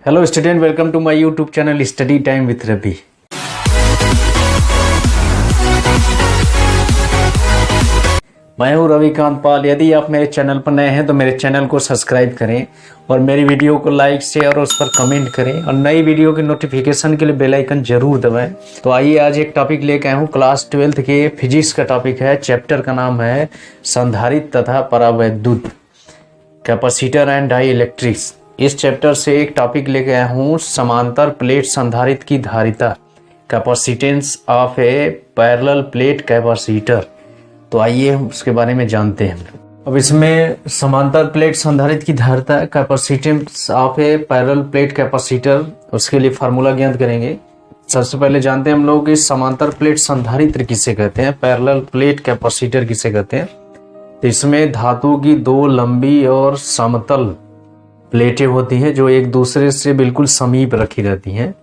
Hello student, welcome to my YouTube channel study time with Ravi. मैं हूं रविकांत पाल। यदि आप मेरे चैनल पर नए हैं तो मेरे चैनल को सब्सक्राइब करें और मेरी वीडियो को लाइक शेयर और उस पर कमेंट करें और नई वीडियो के नोटिफिकेशन के लिए बेल आइकन जरूर दबाएं। तो आइए आज एक टॉपिक लेके आया हूँ, क्लास 12th के फिजिक्स का टॉपिक है। चैप्टर का नाम है संधारित्र तथा परावैद्युत, कैपेसिटर एंड डाई इलेक्ट्रिक्स। इस चैप्टर से एक टॉपिक लेके आया हूँ, समांतर प्लेट संधारित्र की धारिता, capacitance of A parallel plate capacitor. तो आइए उसके बारे में जानते हैं। अब इसमें समांतर प्लेट संधारित्र की धारिता, capacitance of A parallel plate capacitor, उसके लिए फार्मूला ज्ञात करेंगे। सबसे पहले जानते हैं हम लोग कि समांतर प्लेट संधारित्र किसे कहते हैं, पैरेलल प्लेट कैपेसिटर किसे कहते हैं। तो इसमें धातु की दो लंबी और समतल प्लेटें होती हैं जो एक दूसरे से बिल्कुल समीप रखी रहती हैं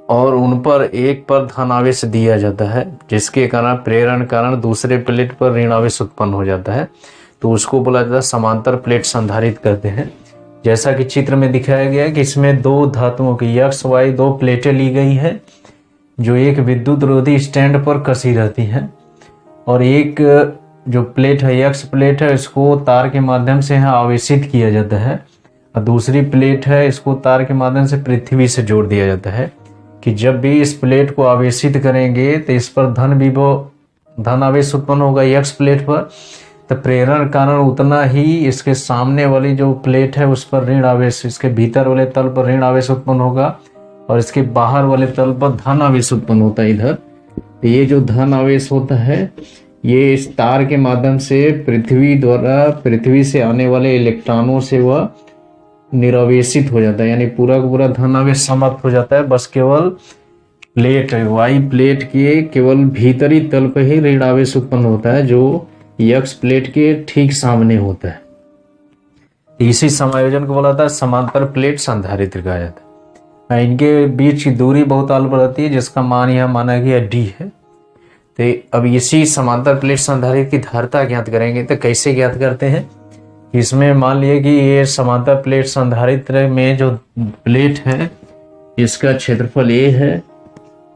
और उन पर एक पर धन आवेश दिया जाता है, जिसके कारण प्रेरण कारण दूसरे प्लेट पर ऋण आवेश उत्पन्न हो जाता है। तो उसको बोला जाता है समांतर प्लेट संधारित्र कहते हैं। जैसा कि चित्र में दिखाया गया है कि इसमें दो धातुओं की एक्स वाई दो प्लेटें ली गई हैं जो एक विद्युत रोधी स्टैंड पर कसी रहती हैं, और एक जो प्लेट है एक्स प्लेट है इसको तार के माध्यम से यहाँ आवेशित किया जाता है, और दूसरी प्लेट है इसको तार के माध्यम से पृथ्वी से जोड़ दिया जाता है कि जब भी इस प्लेट को आवेशित करेंगे तो इस पर धन आवेश उत्पन्न होगा एक्स प्लेट पर, तो प्रेरण कारण उतना ही इसके सामने वाली जो प्लेट है उस पर ऋण आवेश, इसके भीतर वाले तल पर ऋण आवेश उत्पन्न होगा और इसके बाहर वाले तल पर धन आवेश उत्पन्न होता है। इधर तो ये जो धन आवेश होता है ये इस तार के माध्यम से पृथ्वी से आने वाले इलेक्ट्रॉनों से वह निरावेशित हो जाता है, यानी पूरा का पूरा धन आवेश समाप्त हो जाता है। बस केवल प्लेट वाई प्लेट के केवल भीतरी तल पर ही ऋण आवेश उत्पन्न होता है जो एक्स प्लेट के ठीक सामने होता है। इसी समायोजन को बोला जाता है समांतर प्लेट संधारित्र कहा जाता है। इनके बीच की दूरी बहुत अल्प रहती है जिसका मान यहाँ माना गया d है। तो अब इसी समांतर प्लेट संधारित्र की धारिता ज्ञात करेंगे। तो कैसे ज्ञात करते हैं, इसमें मान लिए कि ये समांतर प्लेट संधारित्र में जो प्लेट है इसका क्षेत्रफल a है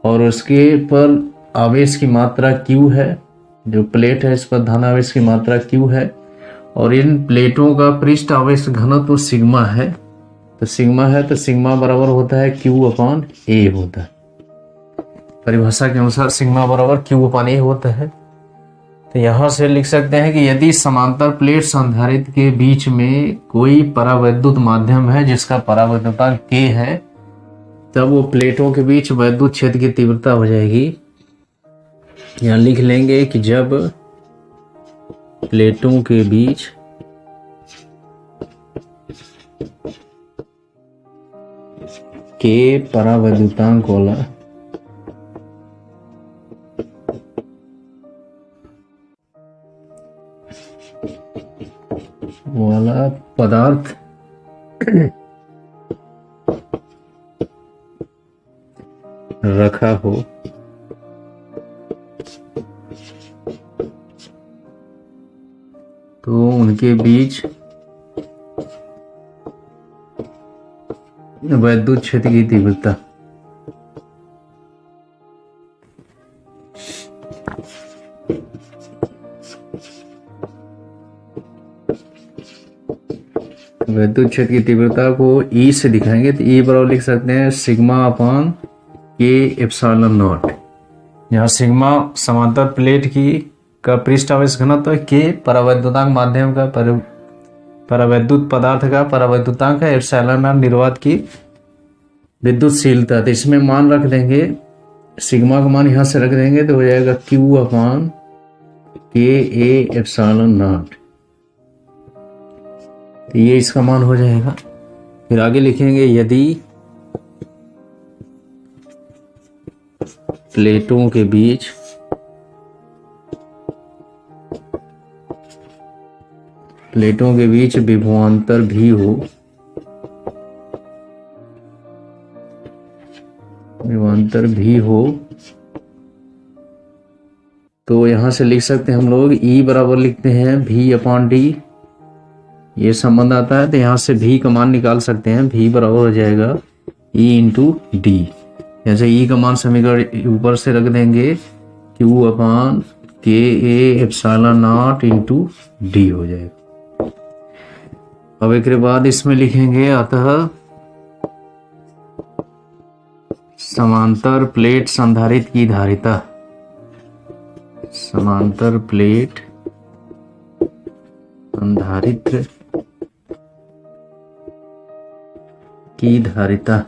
और उसके पर आवेश की मात्रा q है। जो प्लेट है इस पर धन आवेश की मात्रा q है और इन प्लेटों का पृष्ठ आवेश घनत्व सिग्मा है। तो सिग्मा है तो सिग्मा बराबर होता है Q/A होता है। परिभाषा के अनुसार सिग्मा बराबर Q/A होता है। तो यहां से लिख सकते हैं कि यदि समांतर प्लेट संधारित्र के बीच में कोई परावैद्युत माध्यम है जिसका परावैद्युतांक K है, तब वो प्लेटों के बीच वैद्युत क्षेत्र की तीव्रता हो जाएगी। यहां लिख लेंगे कि जब प्लेटों के बीच K परावैद्युतांक वाला पदार्थ रखा हो तो उनके बीच वैद्युत क्षेत्र की तीव्रता वैद्युत क्षेत्र की तीव्रता को E से दिखाएंगे। तो E बराबर लिख सकते हैं σ/K∁0। यहाँ सिग्मा समांतर प्लेट की का पृष्ठ आवेश घनत्व है, K परावैद्युतांक माध्यम का परावैद्युत पदार्थ का परावैद्युतांक है, ε0 निर्वात की विद्युतशीलता। तो इसमें मान रख देंगे, सिग्मा का मान यहाँ से रख देंगे तो हो जाएगा Q/KA∁0। तो ये इसका मान हो जाएगा। फिर आगे लिखेंगे यदि प्लेटों के बीच विभवांतर भी हो तो यहां से लिख सकते हैं हम लोग E बराबर लिखते हैं V/D ये संबंध आता है तो यहाँ से भी का मान निकाल सकते हैं। भी बराबर हो जाएगा E इंटू डी। जैसे E का मान समीकरण ऊपर से रख देंगे Q अपान के A epsilon not into D हो जाएगा। अब एक बाद इसमें लिखेंगे अतः समांतर प्लेट संधारित्र की धारिता, समांतर प्लेट संधारित्र की धारिता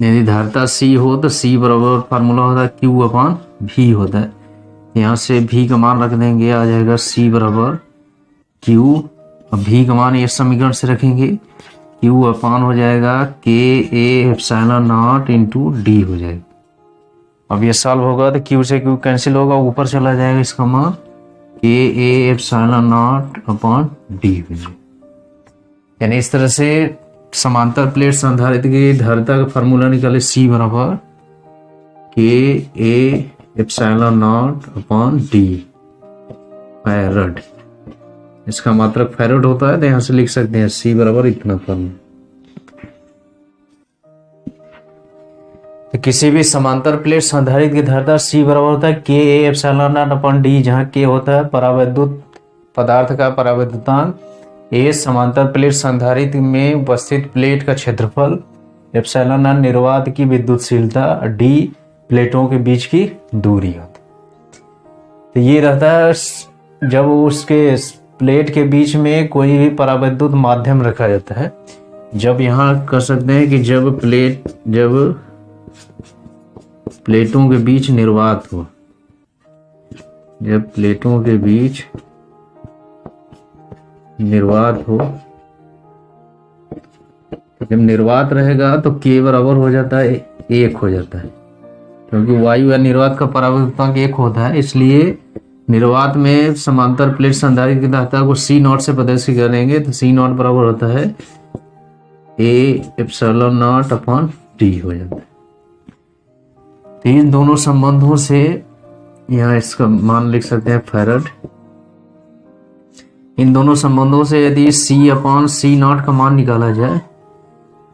यदि धारिता C हो तो C बराबर फार्मूला होता है Q अपान भी होता है। यहाँ से भी का मान रख देंगे, आ जाएगा C बराबर Q। अब भी का मान इस समीकरण से रखेंगे, Q अपान हो जाएगा के A epsilon not into D हो जाएगा। अब ये सॉल्व होगा तो Q से Q कैंसिल होगा, ऊपर चला जाएगा इसका मान के A epsilon not upon D हो जाएगा। यानी इस तरह से समांतर प्लेट संधारित्र की धारिता का फार्मूला निकाले C बराबर के A epsilon not upon D farad. इसका मात्रक फैरड होता है तो यहां से लिख सकते हैं C बराबर इतना फार्मूला। तो किसी भी समांतर प्लेट संधारित्र की धारिता C बराबर होता है के A epsilon not upon D, जहां के होता है परावैद्युत पदार्थ का परावैद्युतांक, ए समांतर प्लेट संधारित्र में उपस्थित प्लेट का क्षेत्रफल, एप्सिलॉन नॉट निर्वात की विद्युतशीलता, डी प्लेटों के बीच की दूरी होती। तो ये रहता है जब उसके प्लेट के बीच में कोई भी परावैद्युत माध्यम रखा जाता है। जब यहाँ कर सकते हैं कि जब प्लेटों के बीच निर्वात हो, जब प्लेटों के बीच निर्वात हो, जब निर्वात रहेगा तो K बराबर हो जाता है 1 हो जाता है, क्योंकि वायु या निर्वात का परावैद्युतांक 1 होता है। इसलिए निर्वात में समांतर प्लेट संधारित्र की धारिता को C नॉट से प्रदर्शित करेंगे तो C नॉट बराबर होता है A epsilon not upon D हो जाता है। तो इन दोनों संबंधों से यहाँ इसका मान लिख सकते हैं फैरड। इन दोनों संबंधों से यदि C अपॉन C नॉट का मान निकाला जाए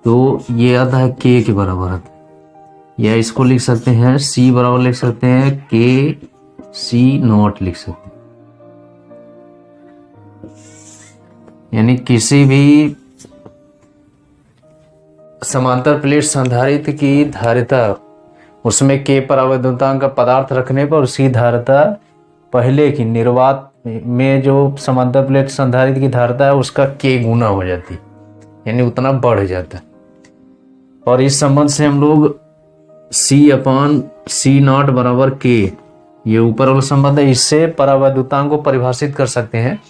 तो ये आता है K के बराबर आता है, या इसको लिख सकते हैं C बराबर लिख सकते हैं K C नॉट लिख सकते हैं। यानी किसी भी समांतर प्लेट संधारित्र की धारिता, उसमें K परावैद्युतांक का पदार्थ रखने पर उसकी धारिता पहले की निर्वात में जो समांतर प्लेट संधारित्र की धारिता है उसका K गुना हो जाती है, यानी उतना बढ़ जाता है। और इस संबंध से हम लोग C अपॉन C नॉट बराबर K, ये ऊपर वाला संबंध है, इससे परावैद्युतांक को परिभाषित कर सकते हैं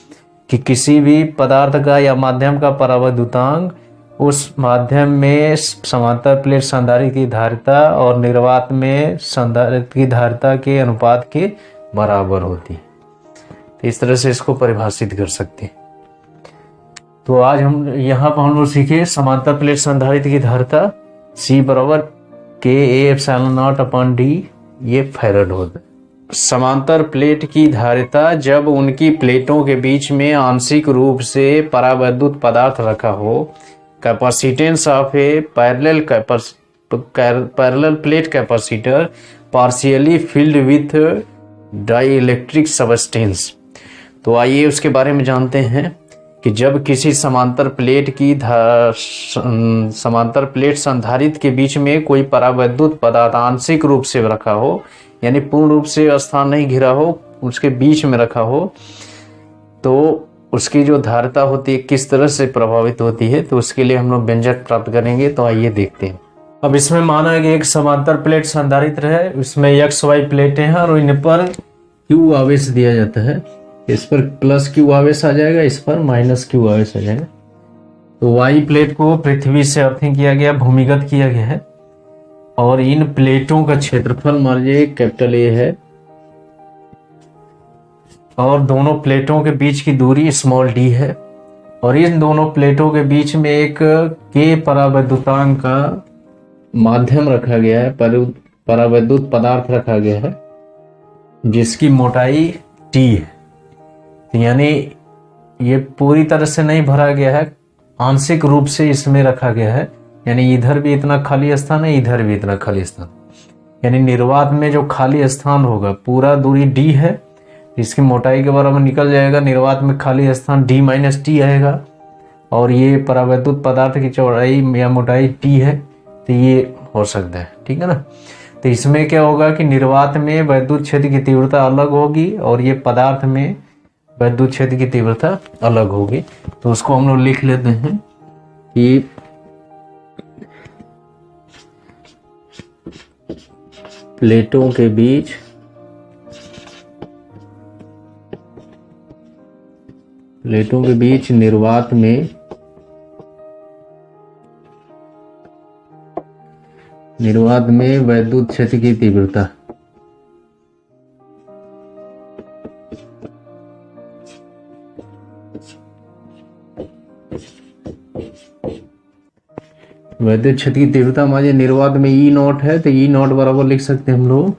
कि किसी भी पदार्थ का या माध्यम का परावैद्युतांक उस माध्यम में समांतर प्लेट संधारित्र की धारिता और निर्वात में संधारित्र की धारिता के अनुपात के बराबर होती है। तो इस तरह से इसको परिभाषित कर सकते हैं। तो आज हम यहाँ पर हम लोग सीखे समांतर प्लेट संधारित्र की धारिता C बराबर के A epsilon not upon D, ये फैरड होता है। समांतर प्लेट की धारिता जब उनकी प्लेटों के बीच में आंशिक रूप से परावैद्युत पदार्थ रखा हो, capacitance of A parallel plate capacitor partially filled with dielectric substance. तो आइए उसके बारे में जानते हैं कि जब किसी समांतर प्लेट संधारित्र के बीच में कोई परावैद्युत पदार्थ आंशिक रूप से रखा हो, यानी पूर्ण रूप से स्थान नहीं घिरा हो, उसके बीच में रखा हो, तो उसकी जो धारिता होती है किस तरह से प्रभावित होती है, तो उसके लिए हम लोग व्यंजक प्राप्त करेंगे। तो आइए देखते हैं। अब इसमें माना है कि एक समांतर प्लेट संधारित्र है, इसमें XY प्लेटें हैं और इन पर Q आवेश दिया जाता है। इस पर प्लस Q आवेश आ जाएगा, इस पर माइनस Q आवेश आ जाएगा। तो Y प्लेट को पृथ्वी से अर्थिंग किया गया, भूमिगत किया गया है, और इन प्लेटों का क्षेत्रफल मान लीजिए कैपिटल A है और दोनों प्लेटों के बीच की दूरी स्मॉल d है, और इन दोनों प्लेटों के बीच में एक K परावैद्युतांक का माध्यम रखा गया है, परावैद्युत पदार्थ रखा गया है, जिसकी मोटाई टी है। यानी ये पूरी तरह से नहीं भरा गया है, आंशिक रूप से इसमें रखा गया है। यानी इधर भी इतना खाली स्थान है, इधर भी इतना खाली स्थान। यानी निर्वात में जो खाली स्थान होगा, पूरा दूरी डी है, इसकी मोटाई के बराबर निकल जाएगा। निर्वात में खाली स्थान डी माइनस टी आएगा, और ये परावैद्युत पदार्थ की चौड़ाई या मोटाई टी है, तो ये हो सकता है। ठीक है ना। तो इसमें क्या होगा कि निर्वात में वैद्युत क्षेत्र की तीव्रता अलग होगी, और ये पदार्थ में वैद्युत क्षेत्र की तीव्रता अलग होगी। तो उसको हम लोग लिख लेते हैं कि प्लेटों के बीच निर्वात में वैद्युत क्षेत्र की तीव्रता वैद्युत क्षेत्र की तीव्रता हमारे निर्वात में ई नॉट है, तो ई नॉट बराबर लिख सकते हैं हम लोग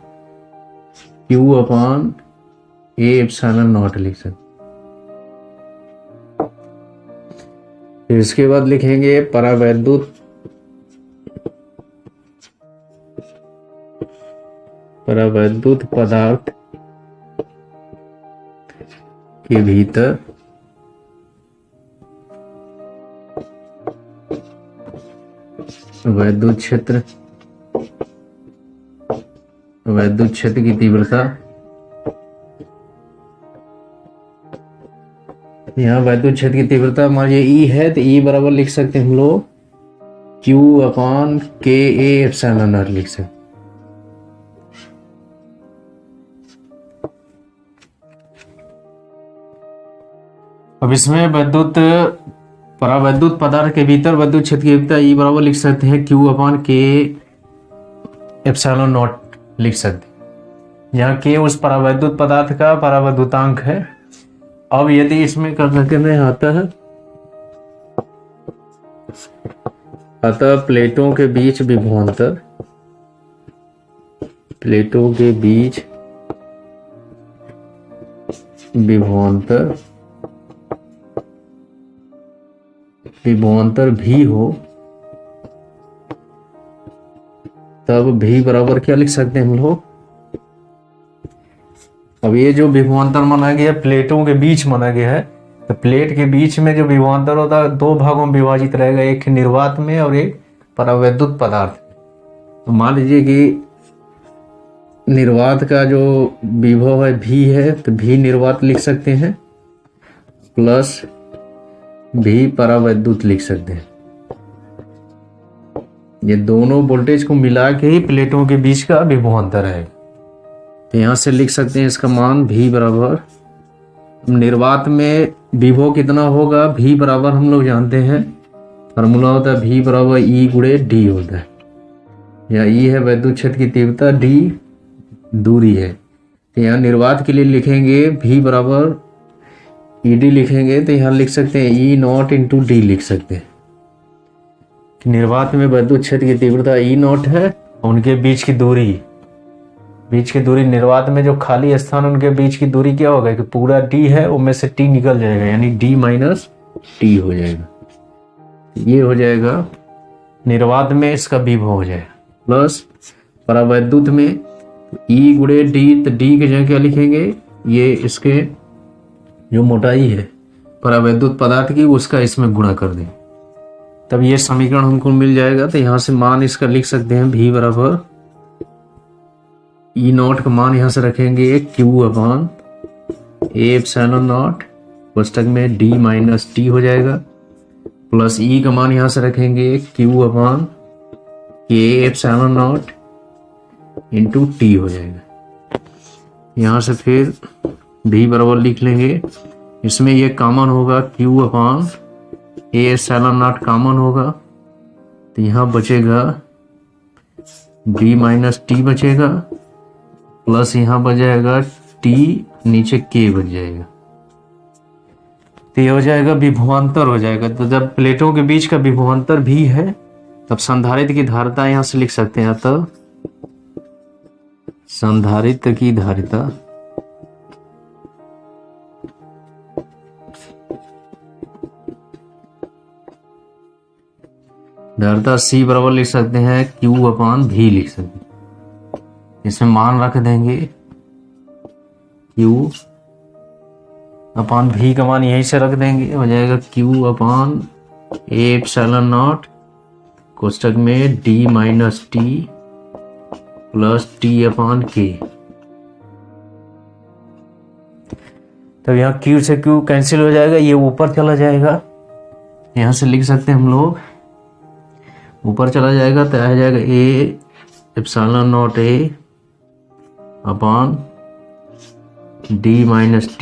Q upon A epsilon not लिख सकते। फिर इसके बाद लिखेंगे परावैद्युत पदार्थ के भीतर वैद्युत क्षेत्र की तीव्रता। यहाँ वैद्युत क्षेत्र की तीव्रता हमारी ई है, तो ई बराबर लिख सकते हैं हम लोग Q अपॉन के ए एप्सिलॉन नॉट लिख सकते। अब इसमें परावैद्युत पदार्थ के भीतर वैद्युत क्षेत्र की तीव्रता ई बराबर लिख सकते हैं Q अपॉन के एप्सिलॉन नॉट लिख सकते हैं। यहाँ के उस परावैद्युत पदार्थ का परावैद्युतांक है। अब यदि इसमें कर सकते हैं अतः प्लेटों के बीच विभवांतर भी हो, तब भी बराबर क्या लिख सकते हैं हम लोग। अब ये जो विभवांतर माना गया प्लेटों के बीच माना गया है, तो प्लेट के बीच में जो विभवांतर होता है दो भागों में विभाजित रहेगा, एक निर्वात में और एक परावैद्युत पदार्थ। तो मान लीजिए कि निर्वात का जो विभव है भी है, तो भी निर्वात लिख सकते हैं प्लस भी परावैद्युत लिख सकते हैं। ये दोनों वोल्टेज को मिला के ही प्लेटों के बीच का विभवांतर है। तो यहां से लिख सकते हैं इसका मान भी बराबर, निर्वात में विभव कितना होगा, भी बराबर हम लोग जानते हैं फॉर्मूला होता है भी बराबर ई गुणे डी होता है। या ई है वैद्युत क्षेत्र की तीव्रता, डी दूरी है। तो यहाँ निर्वात के लिए लिखेंगे भी बराबर ई डी लिखेंगे, तो यहाँ लिख सकते हैं ई नॉट इंटू डी लिख सकते हैं। निर्वात में वैद्युत क्षेत्र की तीव्रता ई नॉट है, उनके बीच की दूरी निर्वात में जो खाली स्थान उनके बीच की दूरी क्या होगा कि पूरा डी है, उनमें से टी निकल जाएगा, यानी डी माइनस टी हो जाएगा। ये हो जाएगा निर्वात में इसका विभव हो जाएगा, प्लस परावैद्युत में ई गुणे डी, तो डी की जगह क्या लिखेंगे, ये इसके जो मोटाई है परावैद्युत पदार्थ की उसका इसमें गुणा कर दें, तब ये समीकरण हमको मिल जाएगा। तो यहां से मान इसका लिख सकते हैं भी बराबर ई नॉट का मान यहां से रखेंगे Q upon A epsilon not पुस्तक में डी माइनस टी हो जाएगा, प्लस ई का मान यहां से रखेंगे Q अपॉन के एप्सिलॉन नॉट इंटू टी हो जाएगा। यहां से फिर भी बराबर लिख लेंगे, इसमें ये कॉमन होगा Q upon A epsilon not common होगा, तो यहाँ बचेगा b माइनस टी बचेगा, प्लस यहाँ बच जाएगा t नीचे k बच जाएगा। तो ये हो जाएगा विभवांतर हो जाएगा। तो जब प्लेटों के बीच का विभवांतर भी है, तब संधारित्र की धारिता यहाँ से लिख सकते हैं, तब संधारित्र की धारिता धारिता C बराबर लिख सकते हैं Q/V लिख सकते हैं। इसमें मान रख देंगे Q/V का मान यहीं से रख देंगे, हो जाएगा Q/A/0 कोष्टक में D - T प्लस T/K। तो यहाँ Q से Q कैंसिल हो जाएगा, ये ऊपर चला जाएगा, यहाँ से लिख सकते हैं हम लोग, ऊपर चला जाएगा तो आ जाएगा A/0 A/D - T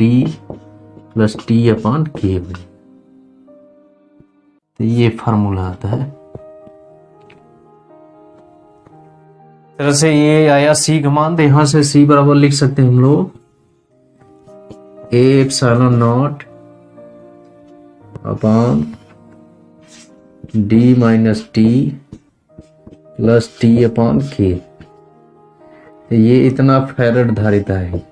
plus T/K। तो ये फार्मूला आता है। तरह से ये आया C का मान, तो यहां से C बराबर लिख सकते हैं हम लोग A/0 D - T plus T/K। तो ये इतना फैराड धारिता है।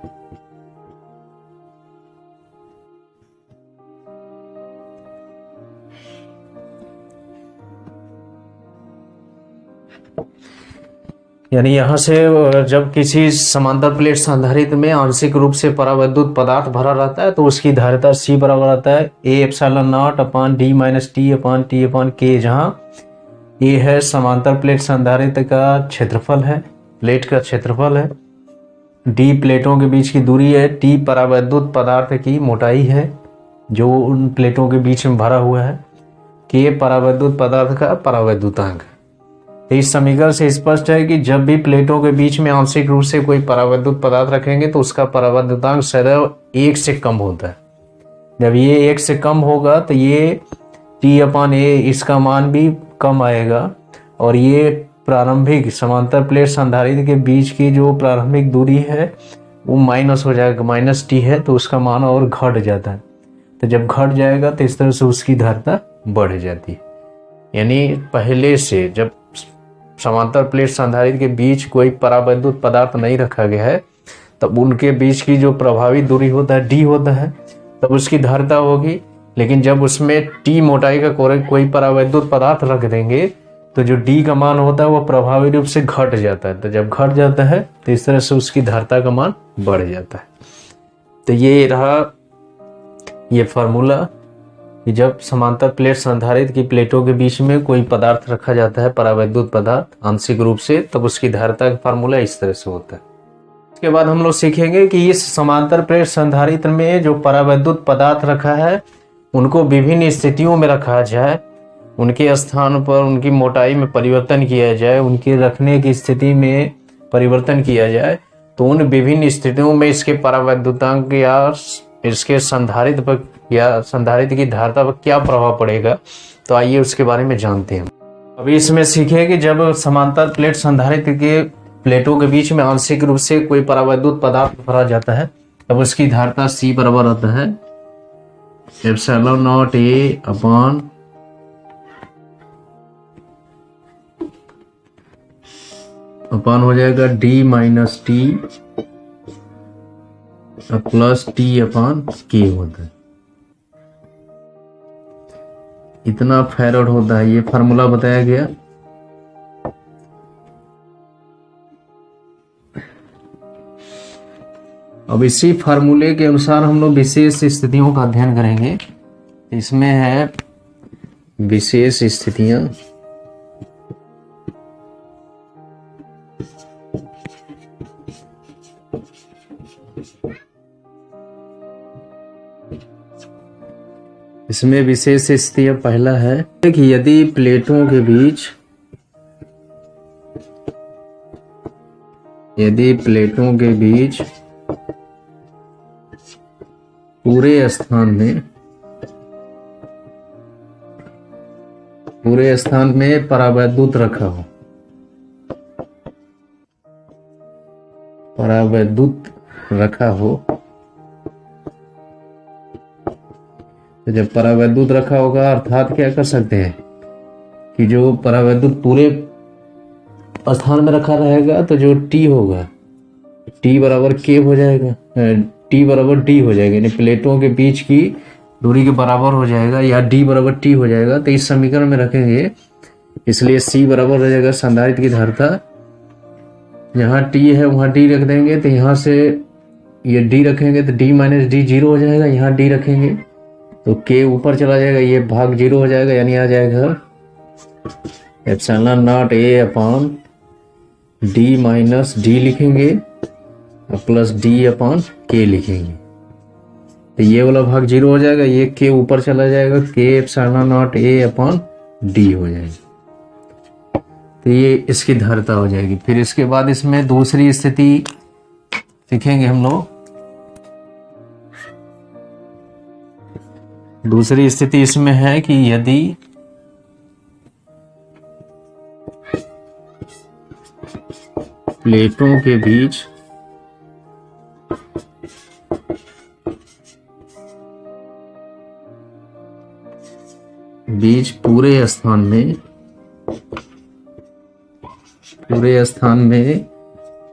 यानी यहाँ से जब किसी समांतर प्लेट संधारित्र में आंशिक रूप से परावैद्युत पदार्थ भरा रहता है तो उसकी धारिता C बराबर आता है A/0 D - T/K, जहाँ A है समांतर प्लेट संधारित्र का क्षेत्रफल है, प्लेट का क्षेत्रफल है, D प्लेटों के बीच की दूरी है, T परावैद्युत पदार्थ की मोटाई है जो उन प्लेटों के बीच में भरा हुआ है, K परावैद्युत पदार्थ का परावैद्युतांक। तो इस समीकरण से स्पष्ट है कि जब भी प्लेटों के बीच में आंशिक रूप से कोई परावैद्युत पदार्थ रखेंगे तो उसका परावैद्युतांक सदैव 1 से कम होता है। जब ये 1 से कम होगा तो ये T/A इसका मान भी कम आएगा, और ये प्रारंभिक समांतर प्लेट संधारित्र के बीच की जो प्रारंभिक दूरी है वो माइनस हो जाएगा, -T है तो उसका मान और घट जाता है। तो जब घट जाएगा तो इस तरह से उसकी धारिता बढ़ जाती है। यानी पहले से जब समांतर प्लेट संधारित्र के बीच कोई परावैद्युत पदार्थ नहीं रखा गया है तब उनके बीच की जो प्रभावी दूरी होता है D होता है, तब उसकी धारिता होगी। लेकिन जब उसमें T मोटाई का कोई परावैद्युत पदार्थ रख देंगे तो जो D का मान होता है वो प्रभावी रूप से घट जाता है। तो जब घट जाता है तो इस तरह से उसकी धारिता का मान बढ़ जाता है। तो ये रहा ये फार्मूला कि जब समांतर प्लेट संधारित्र की प्लेटों के बीच में कोई पदार्थ रखा जाता है, परावैद्युत पदार्थ आंशिक रूप से, तब उसकी धारिता का फार्मूला इस तरह से होता है। इसके बाद हम लोग सीखेंगे कि इस समांतर प्लेट संधारित्र में जो परावैद्युत पदार्थ रखा है उनको विभिन्न स्थितियों में रखा जाए, उनके स्थान पर उनकी मोटाई में परिवर्तन किया जाए, उनके रखने की स्थिति में परिवर्तन किया जाए, तो उन विभिन्न स्थितियों में इसके परावैद्युतांक या इसके संधारित्र पर या संधारित्र की धारिता पर क्या प्रभाव पड़ेगा। तो आइए उसके बारे में जानते हैं। अभी इसमें सीखे कि जब समांतर प्लेट संधारित्र के प्लेटों के बीच में आंशिक रूप से कोई परावैद्युत पदार्थ भरा जाता है तब उसकी धारिता C बराबर आता है ε0 अपान हो जाएगा D - T प्लस T/K होता है। इतना फैराड होता है, ये फार्मूला बताया गया। अब इसी फार्मूले के अनुसार हम लोग विशेष स्थितियों का अध्ययन करेंगे। इसमें है विशेष स्थितियां। इसमें विशेष स्थिति पहला है कि यदि प्लेटों के बीच पूरे स्थान में परावैद्युत रखा हो, तो जब परावैद्युत रखा होगा अर्थात क्या कर सकते हैं कि जो परावैद्युत पूरे स्थान में रखा रहेगा तो जो T होगा T बराबर K हो जाएगा, T बराबर D हो जाएगा। यानी प्लेटों के बीच की दूरी के बराबर हो जाएगा या डी बराबर टी हो जाएगा, तो इस समीकरण में रखेंगे, इसलिए सी बराबर हो जाएगा संधारित्र की धारिता, जहाँ टी है वहाँ डी रख देंगे, तो यहाँ से ये डी रखेंगे तो डी माइनस डी जीरो हो जाएगा, यहाँ डी रखेंगे तो के ऊपर चला जाएगा, ये भाग जीरो हो जाएगा, यानी आ जाएगा epsilon not a upon D minus D लिखेंगे प्लस डी अपॉन के लिखेंगे, तो ये वाला भाग जीरो हो जाएगा, ये के ऊपर चला जाएगा, के epsilon not a upon D हो जाएगा, तो ये इसकी धारिता हो जाएगी। फिर इसके बाद इसमें दूसरी स्थिति सीखेंगे हम लोग। दूसरी स्थिति इसमें है कि यदि प्लेटों के बीच पूरे स्थान में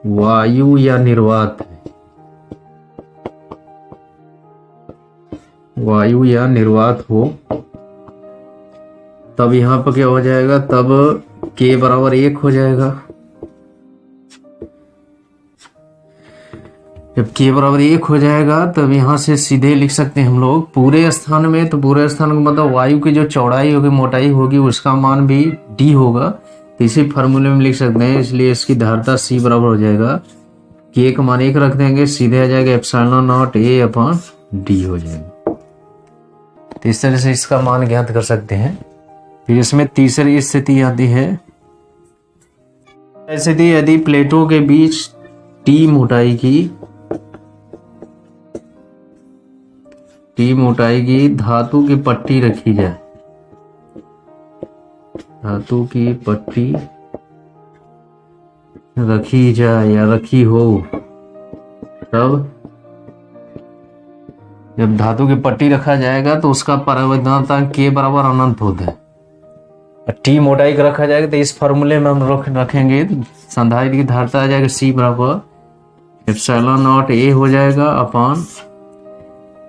वायु या निर्वात हो, तब यहाँ पर क्या हो जाएगा, तब k बराबर 1 हो जाएगा। जब k बराबर 1 हो जाएगा तब यहाँ से सीधे लिख सकते हैं हम लोग पूरे स्थान में, तो पूरे स्थान का मतलब वायु की जो चौड़ाई होगी, मोटाई होगी, उसका मान भी d होगा, तो इसी फार्मूले में लिख सकते हैं, इसलिए इसकी धारिता c बराबर हो जाएगा, k का मान 1 रख देंगे, सीधे आ जाएगा epsilon not a upon D हो जाएगा। तो इस तरह से इसका मान ज्ञात कर सकते हैं। फिर इसमें तीसरी स्थिति आती है, स्थिति यदि प्लेटों के बीच टी मोटाई की धातु की पट्टी रखी जाए, या रखी हो, तब जब धातु की पट्टी रखा जाएगा तो उसका परावर्तनांक के बराबर अनंत होता है, टी मोटाई का रखा जाएगा, तो इस फॉर्मूले में हम रखेंगे, संधारित्र की धारिता आ जाएगा सी बराबर एप्सिलॉन नॉट ए हो जाएगा upon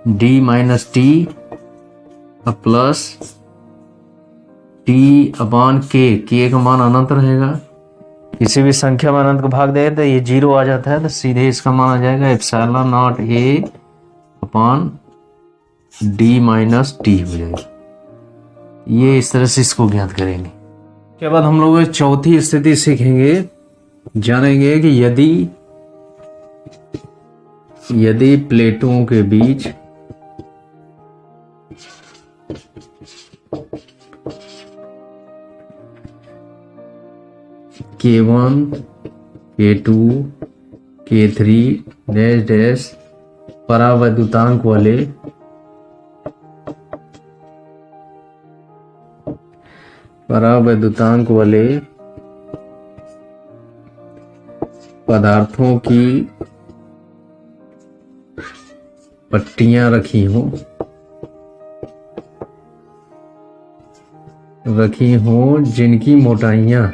D minus T plus T upon के का मान अनंत रहेगा, किसी भी संख्या में अनंत को भाग दे तो ये जीरो आ जाता है, तो सीधे इसका मान आ जाएगा epsilon not a upon D minus T हो जाएगा। ये इस तरह से इसको ज्ञात करेंगे। उसके बाद हम लोग चौथी स्थिति सीखेंगे, जानेंगे कि यदि प्लेटों के बीच K1, K2, K3 dash dash परावैद्युतांक वाले पदार्थों की पट्टियां रखी हों जिनकी मोटाइयां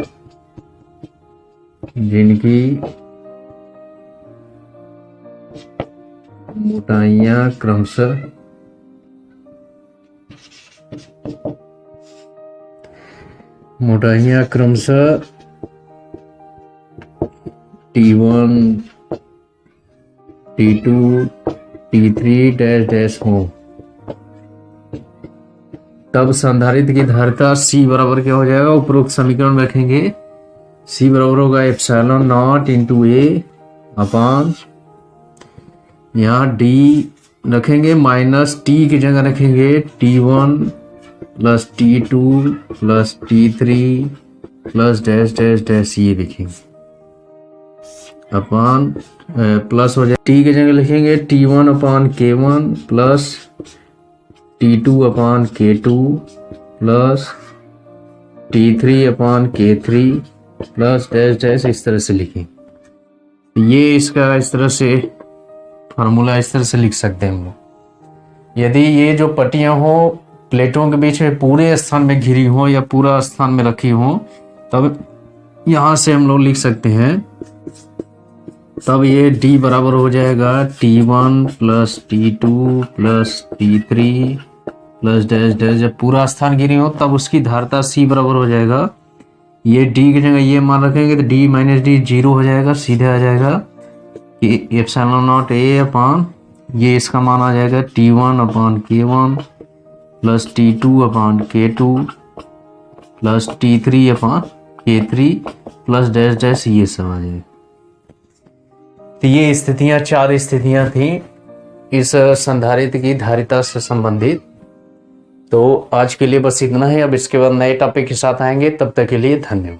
क्रमशः T1, T2, T3 dash dash हो, तब संधारित्र की धारिता C बराबर क्या हो जाएगा, उपरोक्त समीकरण में रखेंगे, C बराबर होगा epsilon not into A upon, यहाँ D रखेंगे माइनस T की जगह रखेंगे T1 plus T2 plus T3 plus dash dash dash ये लिखेंगे अपॉन प्लस हो जाए, T की जगह लिखेंगे T1 upon K1 plus T2 upon K2 plus T3 upon K3 plus dash dash, इस तरह से लिखें। ये इसका इस तरह से फार्मूला इस तरह से लिख सकते हैं हम लोग। यदि ये जो पट्टियां हो प्लेटों के बीच में पूरे स्थान में घिरी हो या पूरा स्थान में रखी हो, तब यहां से हम लोग लिख सकते हैं, तब ये D बराबर हो जाएगा T1 plus T2 plus T3 plus dash dash, जब पूरा स्थान गिनी हो तब उसकी धारिता C बराबर हो जाएगा, ये D की जगह ये मान रखेंगे तो D माइनस डी 0 हो जाएगा, सीधे आ जाएगा कि एप्सिलॉन नॉट A अपान, ये इसका मान आ जाएगा T1 अपान K1 प्लस T2 अपान K2 प्लस T3 अपान K3 प्लस डैश डैश, ये सब आ जाएगा। तो ये स्थितियां, 4 स्थितियां थी इस संधारित्र की धारिता से संबंधित। तो आज के लिए बस इतना है, अब इसके बाद नए टॉपिक के साथ आएंगे, तब तक के लिए धन्यवाद।